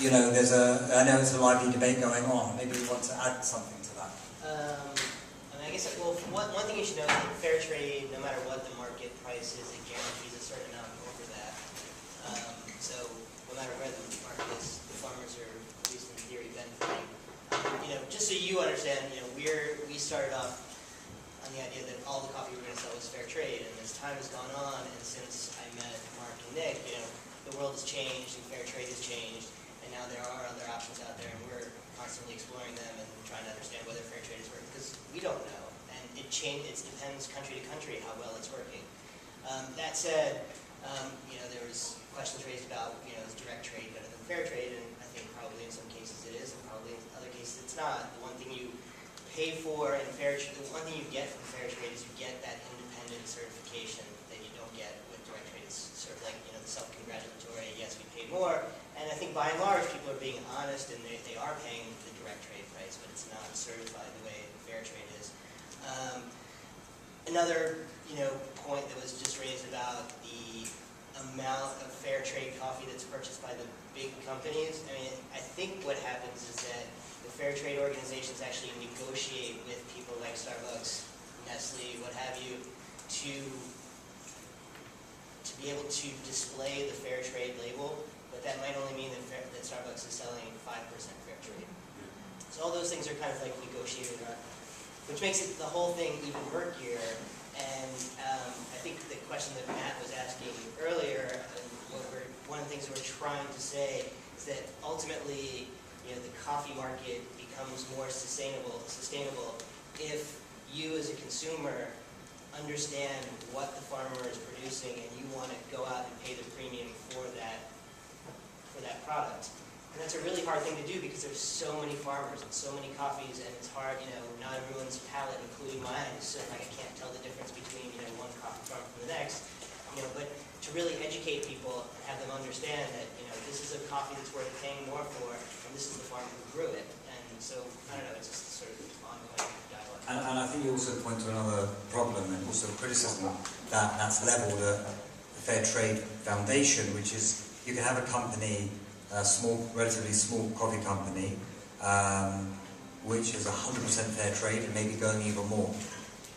you know, I know it's a lively debate going on. Maybe you want to add something to that. I guess, well, one thing you should know is that fair trade, no matter what the market price is, it guarantees a certain amount over that. So no matter where the market is, the farmers are, at least in theory, benefiting. You know, just so you understand, you know, we started off on the idea that all the coffee we're going to sell was fair trade, and as time has gone on, and since I met Mark and Nick, you know, the world has changed and fair trade has changed, and now there are other options out there, and we're constantly exploring them and trying to understand whether fair trade is working, because we don't know, and it depends country to country how well it's working. That said, you know, there was questions raised about, you know, is direct trade better than fair trade, and I think probably in some cases it is, and probably in other cases it's not. The one thing you pay for in fair trade, the one thing you get from fair trade is you get that independent certification that you don't get with direct trade. It's sort of like, you know, the self-congratulatory, yes, we paid more, and I think by and large people are being honest and they are paying the direct trade price, but it's not certified the way fair trade is. Another, you know, point that was just raised about the amount of fair trade coffee that's purchased by the big companies. I mean, I think what happens is that the fair trade organizations actually negotiate with people like Starbucks, Nestle, what have you, to be able to display the fair trade label, but that might only mean that Starbucks is selling 5% fair trade. So all those things are kind of like negotiated on, which makes the whole thing even murkier. And I think the question that Matt was asking earlier, one of the things we're trying to say is that ultimately, you know, the coffee market becomes more sustainable if you as a consumer understand what the farmer is producing and you want to go out and pay the premium for that product. And that's a really hard thing to do because there's so many farmers and so many coffees, and it's hard, you know, not everyone's palate, including mine, is so like I can't tell the difference between, you know, one coffee farm from the next. You know, but to really educate people and have them understand that, you know, this is a coffee that's worth paying more for, and this is the farmer who grew it. And so, I don't know, it's just sort of ongoing dialogue. And I think you also point to another problem and also criticism that's leveled at the Fair Trade Foundation, which is you can have a company, a relatively small coffee company, which is 100% fair trade and maybe going even more.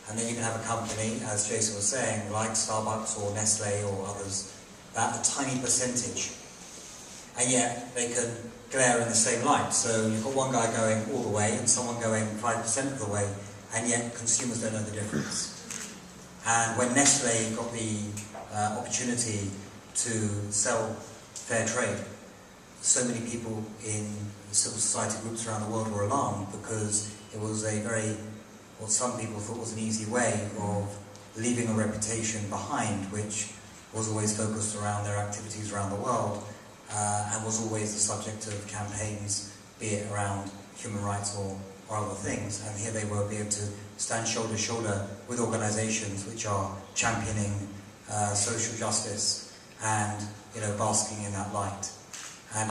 And then you can have a company, as Jason was saying, like Starbucks or Nestle or others, that a tiny percentage, and yet they can glare in the same light. So you've got one guy going all the way and someone going 5% of the way, and yet consumers don't know the difference. And when Nestle got the opportunity to sell fair trade, so many people in civil society groups around the world were alarmed because it was a very, what some people thought was an easy way of leaving a reputation behind, which was always focused around their activities around the world and was always the subject of campaigns, be it around human rights or other things. And here they were able to stand shoulder to shoulder with organizations which are championing social justice and, you know, basking in that light.